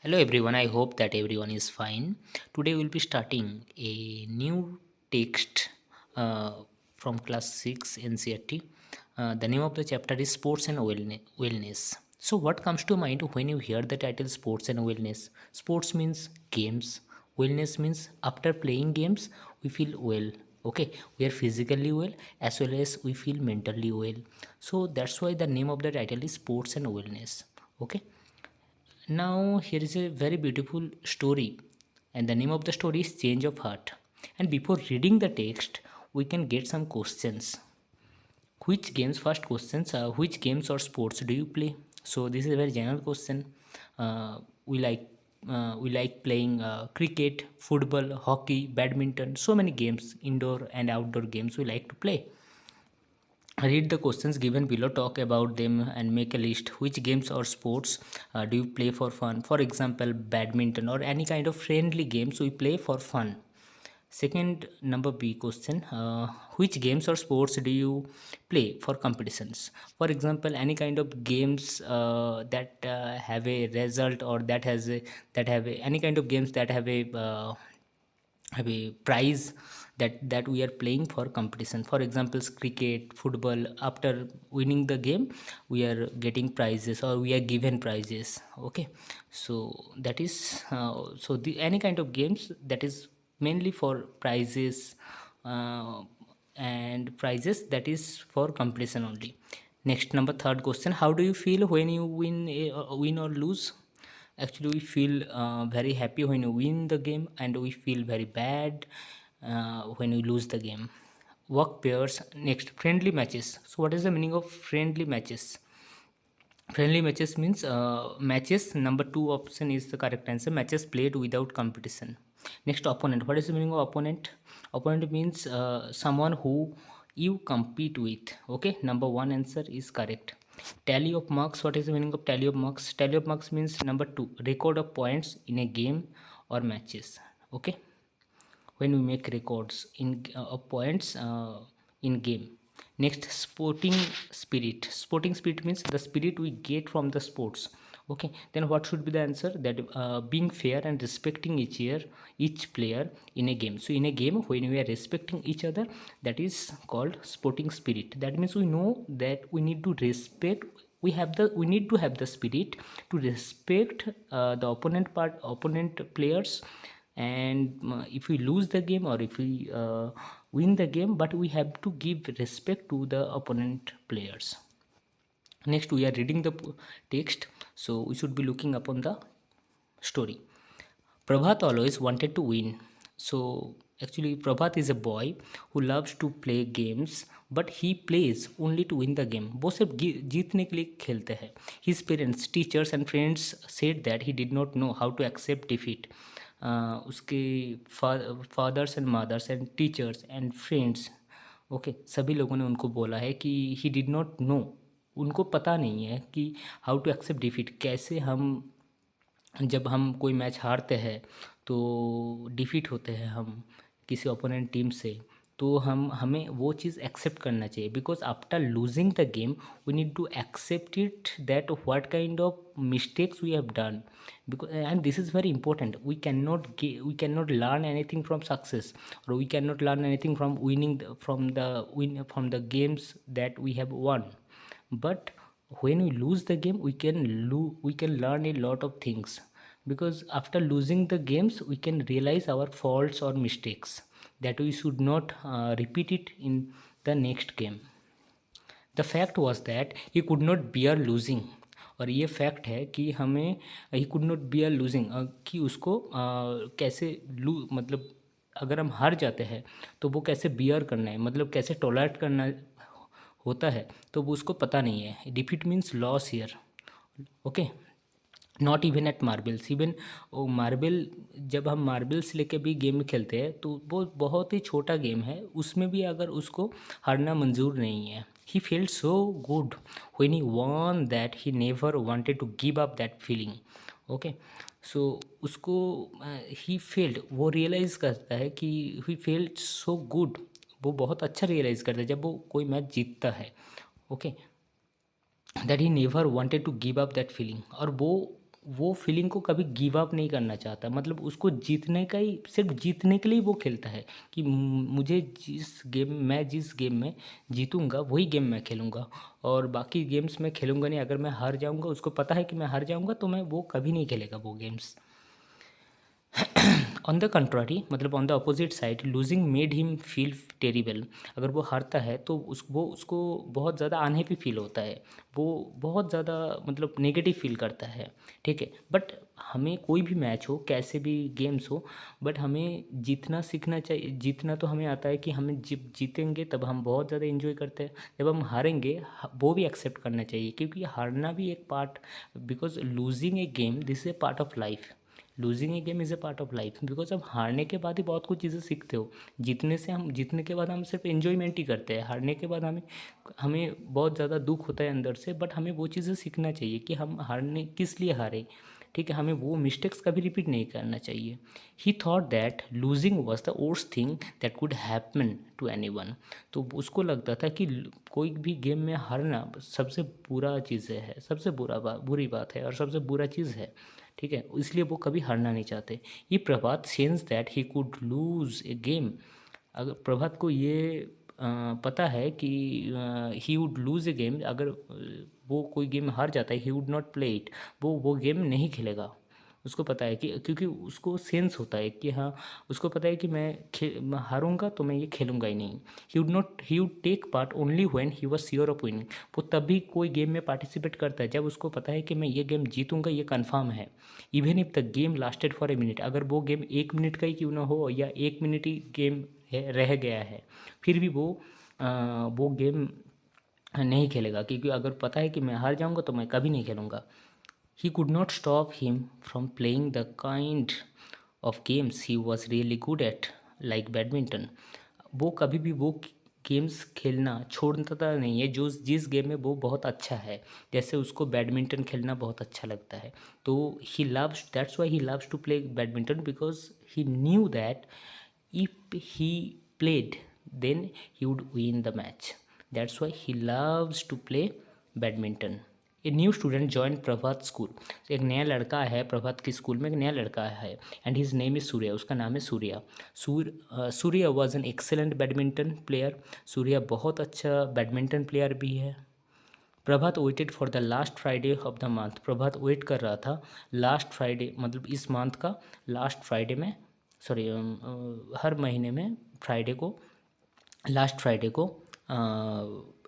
Hello everyone, I hope that everyone is fine. Today we'll be starting a new text uh, from class 6 NCERT. The name of the chapter is Sports and Wellness. So, what comes to mind when you hear the title Sports and Wellness? Sports means games, wellness means after playing games, we feel well. Okay, we are physically well as well as we feel mentally well. So, that's why the name of the title is Sports and Wellness. Okay, now, here is a very beautiful story, and the name of the story is Change of Heart. And before reading the text, we can get some questions. Which games, first questions, which games or sports do you play? So, this is a very general question. We like playing cricket, football, hockey, badminton, so many games, indoor and outdoor games we like to play. Read the questions given below, talk about them, and make a list. Which games or sports do you play for fun? For example, badminton or any kind of friendly games we play for fun. Second, number B question, which games or sports do you play for competitions? For example, any kind of games that have a result, or that have any kind of games that have a prize, that we are playing for competition. For example, cricket, football, after winning the game we are getting prizes or we are given prizes. Okay, so that is the any kind of games that is mainly for prizes, uh, and prizes that is for competition only. Next, number third question, how do you feel when you win or lose? Actually, we feel very happy when we win the game, and we feel very bad when we lose the game. Work pairs. Next, friendly matches. So, what is the meaning of friendly matches? Friendly matches means matches. Number two option is the correct answer. Matches played without competition. Next, opponent. What is the meaning of opponent? Opponent means someone who you compete with. Okay, number one answer is correct. Tally of marks. What is the meaning of tally of marks? Tally of marks means number two, record of points in a game or matches. Okay, when we make records in of points in game. Next, sporting spirit. Sporting spirit means the spirit we get from the sports. Okay, then what should be the answer? That being fair and respecting each player in a game. So in a game, when we are respecting each other, that is called sporting spirit. That means we know that we need to respect, we need to have the spirit to respect the opponent players. And if we lose the game or if we win the game, but we have to give respect to the opponent players. Next, we are reading the text, so we should be looking upon the story. Prabhat always wanted to win. So actually, Prabhat is a boy who loves to play games, but he plays only to win the game. वो सिर्फ जीतने के लिए खेलते हैं. His parents, teachers and friends said that he did not know how to accept defeat. उसके fathers and mothers and teachers and friends, okay, सभी लोगों ने उनको बोला है कि ही डिड नॉट नो, उनको पता नहीं है कि हाउ टू एक्सेप्ट डिफीट, कैसे हम जब हम कोई मैच हारते हैं तो डिफीट होते हैं हम किसी ओपोनेंट टीम से, तो हमें वो चीज़ एक्सेप्ट करना चाहिए, because after losing the game we need to accept it that what kind of mistakes we have done, because and this is very important. We cannot learn anything from success, or we cannot learn anything from winning from the games that we have won. But when we lose the game, we can learn a lot of things, because after losing the games we can realize our faults or mistakes, that we should not repeat it in the next game. The fact was that he could not bear losing, और ये fact है कि हमें he could not bear losing, कि उसको कैसे मतलब अगर हम हार जाते हैं तो वो कैसे बियर करना है, मतलब कैसे टॉलरेट करना होता है, तो वो उसको पता नहीं है. Defeat means loss here. Okay, not even at marbles. Even marble, जब हम मार्बल्स लेके भी गेम खेलते हैं तो वो बहुत ही छोटा गेम है, उसमें भी अगर उसको हारना मंजूर नहीं है. He felt so good when he won that he never wanted to give up that feeling. Okay, so उसको ही फेल्ड, वो रियलाइज़ करता है कि ही फेल्ट सो गुड, वो बहुत अच्छा रियलाइज़ करता है जब वो कोई मैच जीतता है. Okay, that he never wanted to give up that feeling, और वो वो फीलिंग को कभी गिव अप नहीं करना चाहता, मतलब उसको जीतने का ही, सिर्फ जीतने के लिए वो खेलता है कि मुझे जिस गेम में जीतूंगा वही गेम मैं खेलूंगा, और बाकी गेम्स में खेलूंगा नहीं। अगर मैं हार जाऊंगा, उसको पता है कि मैं हार जाऊंगा, तो मैं वो कभी नहीं खेलेगा वो गेम्स। ऑन द कंट्रारी, मतलब on the opposite side, losing made him feel terrible. अगर वो हारता है तो उसको बहुत ज़्यादा अनहैप्पी फील होता है, वो बहुत ज़्यादा मतलब नेगेटिव फील करता है। ठीक है, बट हमें कोई भी मैच हो, कैसे भी गेम्स हो, बट हमें जीतना सीखना चाहिए। जीतना तो हमें आता है कि हमें जब जीतेंगे तब हम बहुत ज़्यादा इन्जॉय करते हैं, जब हम हारेंगे वो भी एक्सेप्ट करना चाहिए, क्योंकि हारना भी एक part, because losing A game this is a part of life. Losing A game is a part of life, because अब हारने के बाद ही बहुत कुछ चीज़ें सीखते हो। जीतने के बाद हम सिर्फ एन्जॉयमेंट ही करते हैं, हारने के बाद हमें हमें बहुत ज़्यादा दुख होता है अंदर से, बट हमें वो चीज़ें सीखना चाहिए कि हम हारने किस लिए हारे। ठीक है, हमें वो मिस्टेक्स कभी रिपीट नहीं करना चाहिए। He thought that losing was the worst thing that could happen to anyone. तो उसको लगता था कि कोई भी गेम में हारना सबसे बुरा चीज़ है, सबसे बुरी बात है और सबसे बुरा चीज़ है। ठीक है, इसलिए वो कभी हारना नहीं चाहते। ये Prabhat sense that he could lose a game. अगर प्रभात को ये पता है कि he would lose a game, अगर वो कोई गेम हार जाता है, he would not play it, वो गेम नहीं खेलेगा। उसको पता है कि, क्योंकि उसको सेंस होता है कि हाँ, उसको पता है कि मैं हारूंगा तो मैं ये खेलूंगा ही नहीं। He would take part only when he was sure of winning. वो तभी कोई गेम में पार्टिसिपेट करता है जब उसको पता है कि मैं ये गेम जीतूंगा, ये कन्फर्म है। Even if the game lasted for a minute, अगर वो गेम 1 मिनट का ही क्यों ना हो, या 1 मिनट ही गेम रह गया है, फिर भी वो गेम नहीं खेलेगा, क्योंकि अगर पता है कि मैं हार जाऊंगा तो मैं कभी नहीं खेलूंगा। He could not stop him from playing the kind of games he was really good at, like badminton. वो कभी भी वो गेम्स खेलना छोड़ता नहीं है जो जिस गेम में वो बहुत अच्छा है। जैसे उसको बैडमिंटन खेलना बहुत अच्छा लगता है, तो he loves, that's why he loves to play badminton, because he knew that if he played then he would win the match. That's why he loves to play badminton. A new student join Prabhat school. एक नया लड़का है प्रभात की school में, एक नया लड़का है, and his name is Surya, उसका नाम है Surya. Surya was an excellent badminton player. Surya बहुत अच्छा बैडमिंटन प्लेयर भी है। Prabhat waited for the last Friday of the month. Prabhat wait कर रहा था लास्ट फ्राइडे, मतलब इस मंथ का लास्ट फ्राइडे में, सॉरी हर महीने में फ्राइडे को, लास्ट फ्राइडे को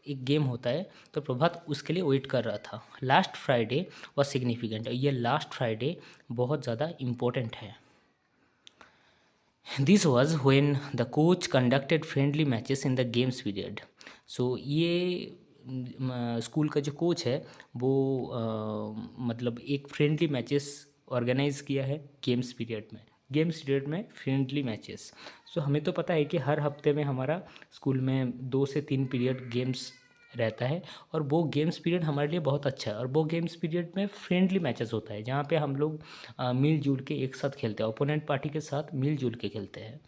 एक गेम होता है, तो प्रभात उसके लिए वेट कर रहा था। लास्ट फ्राइडे वॉज सिग्निफिकेंट, ये लास्ट फ्राइडे बहुत ज़्यादा इम्पोर्टेंट है। This was when the coach conducted friendly matches in the games period. So ये स्कूल का जो कोच है वो मतलब एक फ्रेंडली मैचेस ऑर्गेनाइज किया है गेम्स पीरियड में फ्रेंडली मैचेस। सो हमें तो पता है कि हर हफ्ते में हमारा स्कूल में 2 से 3 पीरियड गेम्स रहता है, और वो गेम्स पीरियड हमारे लिए बहुत अच्छा है। और वो गेम्स पीरियड में फ्रेंडली मैचेस होता है जहाँ पे हम लोग मिलजुल के एक साथ खेलते हैं, ओपोनेंट पार्टी के साथ मिलजुल के खेलते हैं।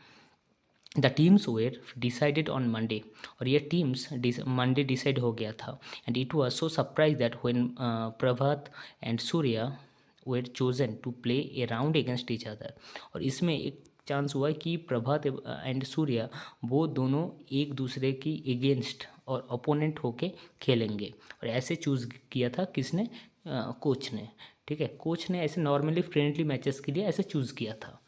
The teams were decided on Monday, और ये टीम्स मंडे डिसाइड हो गया था। And it was so surprise that when Prabhat and Surya were chosen to play a round against each other. और इसमें एक चांस हुआ कि प्रभात एंड सूर्या वो दोनों एक दूसरे की एगेंस्ट और अपोनेंट होके खेलेंगे, और ऐसे चूज़ किया था किसने, कोच ने। ठीक है, कोच ने ऐसे नॉर्मली फ्रेंडली मैचेस के लिए ऐसे चूज़ किया था।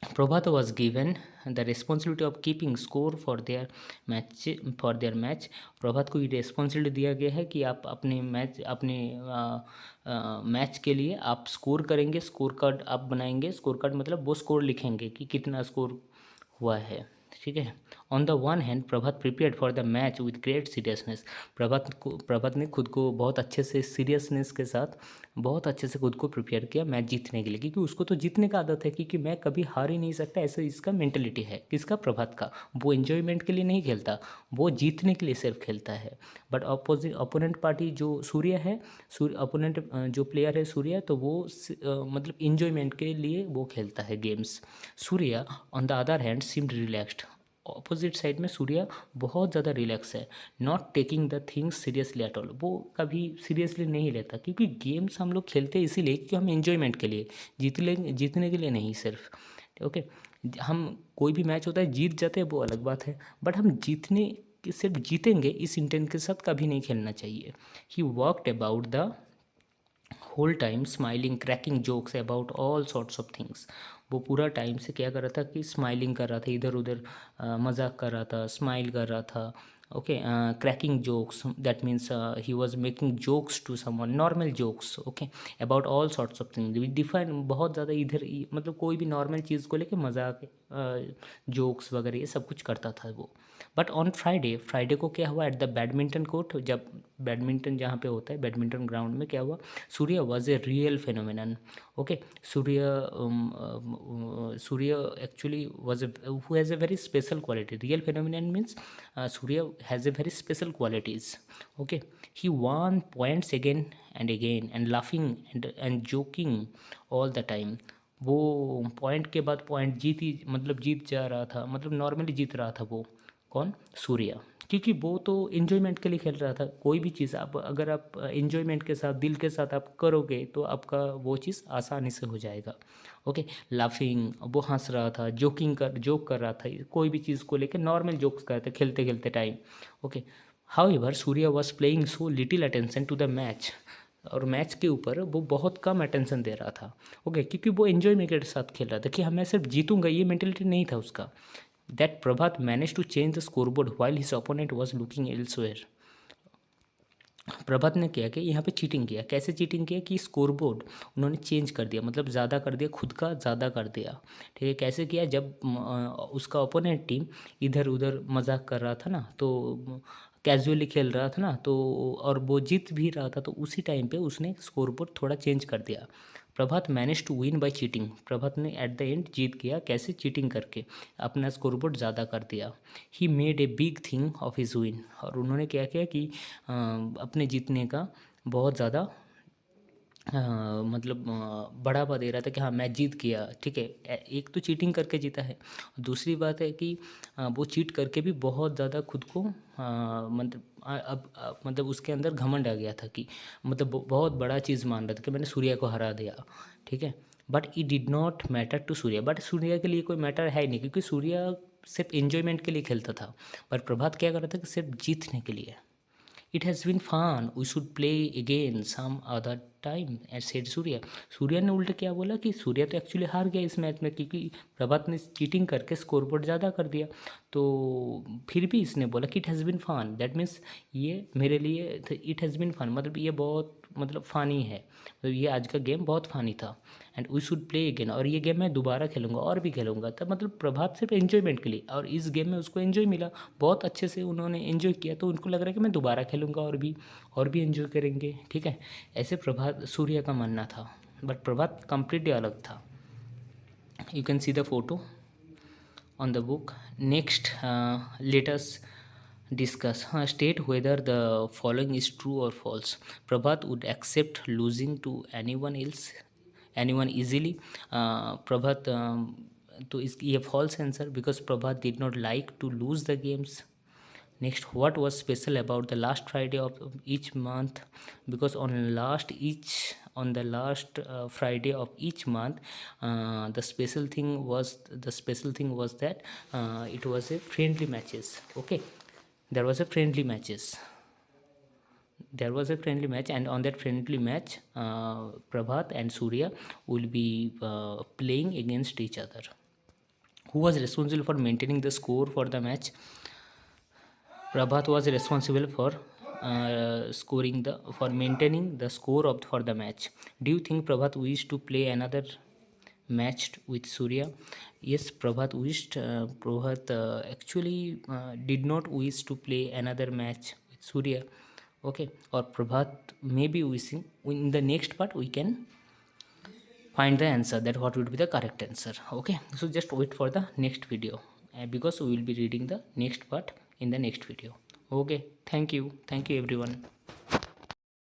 Prabhat was given the responsibility of keeping score for their match। प्रभात को ये रिस्पॉन्सिबिलिटी दिया गया है कि आप अपने मैच के लिए आप स्कोर करेंगे, स्कोर कार्ड आप बनाएंगे। स्कोर कार्ड मतलब वो स्कोर लिखेंगे कि कितना स्कोर हुआ है। ठीक है, on the one hand Prabhat prepared for the match with great seriousness. Prabhat ने खुद को बहुत अच्छे से सीरियसनेस के साथ बहुत अच्छे से खुद को प्रिपेयर किया मैच जीतने के लिए, क्योंकि उसको तो जीतने का आदत है, क्योंकि मैं कभी हार ही नहीं सकता, ऐसे इसका मेंटलिटी है किसका, प्रभात का। वो एन्जॉयमेंट के लिए नहीं खेलता, वो जीतने के लिए सिर्फ खेलता है। बट अपोनेंट पार्टी जो सूर्य है, अपोनेंट जो प्लेयर है सूर्य, तो वो मतलब इन्जॉयमेंट के लिए वो खेलता है games. Surya on the other hand seemed relaxed. Opposite side में सूर्या बहुत ज़्यादा रिलैक्स है, not taking the things seriously at all. वो कभी सीरियसली नहीं लेता, क्योंकि गेम्स हम लोग खेलते हैं इसीलिए कि हम एन्जॉयमेंट के लिए, जीतने के लिए नहीं सिर्फ। ओके, हम कोई भी मैच होता है जीत जाते हैं वो अलग बात है, बट हम सिर्फ जीतेंगे इस इंटेंट के साथ कभी नहीं खेलना चाहिए। He walked about the whole time smiling, cracking jokes about all sorts of things. वो पूरा टाइम से क्या कर रहा था कि स्माइलिंग कर रहा था, इधर उधर मजाक कर रहा था, स्माइल कर रहा था। Okay, cracking jokes, that means he was making jokes to someone, normal jokes, okay, about all sorts of things. Define बहुत ज़्यादा इधर मतलब कोई भी नॉर्मल चीज़ को लेके मजाक, जोक्स वगैरह ये सब कुछ करता था वो। बट ऑन फ्राइडे को क्या हुआ, एट द बैडमिंटन कोर्ट, जब बैडमिंटन जहाँ पे होता है बैडमिंटन ग्राउंड में, क्या हुआ, Surya was a real phenomenon. Okay, Surya actually was who has a very special quality. Real phenomenon means Surya has a very special qualities. Okay, he won points again and laughing and joking all the time। वो point के बाद point जीत जा रहा था, मतलब normally जीत रहा था वो। कौन? सूर्या। क्योंकि वो तो इन्जॉयमेंट के लिए खेल रहा था। कोई भी चीज़ आप अगर आप इन्जॉयमेंट के साथ, दिल के साथ आप करोगे तो आपका वो चीज़ आसानी से हो जाएगा। ओके, लाफिंग, वो हंस रहा था, जोक कर रहा था, कोई भी चीज़ को लेकर नॉर्मल जोक्स कर रहा था खेलते खेलते time. Okay, however Surya was playing so little attention to the match. और मैच के ऊपर वो बहुत कम अटेंशन दे रहा था। ओके, क्योंकि वो एन्जॉयमेंट के साथ खेल रहा था कि मैं सिर्फ जीतूंगा, ये मेंटेलिटी नहीं था उसका। That Prabhat manage to change the scoreboard while his opponent was looking elsewhere. Prabhat ने क्या कि यहाँ पे चीटिंग किया। कैसे चीटिंग किया कि स्कोरबोर्ड उन्होंने चेंज कर दिया, मतलब ज़्यादा कर दिया, खुद का ज़्यादा कर दिया। ठीक है, कैसे किया, जब उसका ओपोनेंट टीम इधर उधर मजाक कर रहा था ना, तो कैजुअली खेल रहा था ना, तो और वो जीत भी रहा था, तो उसी टाइम पे उसने स्कोरबोर्ड थोड़ा चेंज कर दिया। Prabhat manage to win by cheating. Prabhat ने एट द एंड जीत गया, कैसे, चीटिंग करके अपना स्कोरबोर्ड ज़्यादा कर दिया। He made a big thing of his win. और उन्होंने क्या किया कि अपने जीतने का बहुत ज़्यादा मतलब बढ़ावा दे रहा था कि हाँ मैं जीत गया। ठीक है, एक तो चीटिंग करके जीता है, दूसरी बात है कि वो चीट करके भी बहुत ज़्यादा खुद को मतलब मतलब उसके अंदर घमंड आ गया था कि मतलब बहुत बड़ा चीज़ मान रहा था कि मैंने सूर्या को हरा दिया। ठीक है, but it did not matter to Surya. But Surya के लिए कोई मैटर है नहीं, क्योंकि सूर्या सिर्फ एन्जॉयमेंट के लिए खेलता था। पर प्रभात क्या कर रहा था कि सिर्फ जीतने के लिए। It has been fun, we should play again some other time at said Surya. Surya ने उल्टे क्या बोला कि सूर्या तो एक्चुअली हार गया इस मैच में, क्योंकि प्रभात ने चीटिंग करके स्कोरबोर्ड ज़्यादा कर दिया। तो फिर भी इसने बोला कि it has been fun, that means ये मेरे लिए इट हैज़ बीन फन, मतलब ये बहुत मतलब फ़नी है, मतलब ये आज का गेम बहुत फ़नी था। And we should play again, और ये गेम मैं दोबारा खेलूंगा और भी खेलूंगा। तब मतलब प्रभात सिर्फ एन्जॉयमेंट के लिए, और इस गेम में उसको एन्जॉय मिला, बहुत अच्छे से उन्होंने एन्जॉय किया, तो उनको लग रहा है कि मैं दोबारा खेलूंगा और भी एन्जॉय करेंगे। ठीक है, ऐसे प्रभात सूर्य का मानना था, बट प्रभात कंप्लीटली अलग था। You can see the photo on the book. Next, let us discuss. State whether the following is true or false. Prabhat would accept losing to anyone easily. Prabhat, तो इसकी ये false answer, because Prabhat did not like to lose the games. Next, what was special about the last Friday of each month? Because on the last Friday of each month, the special thing was that it was a friendly matches. Okay, there was a friendly matches. There was a friendly match, and on that friendly match, Prabhat and Surya will be playing against each other. Who was responsible for maintaining the score for the match? Prabhat was responsible for maintaining the score for the match. Do you think Prabhat wished to play another match with Surya? Yes, Prabhat wished. Prabhat actually did not wish to play another match with Surya. Okay, or Prabhat may be wishing. In the next part, we can find the answer, that what would be the correct answer. Okay, so just wait for the next video, because we will be reading the next part in the next video. Okay, thank you everyone.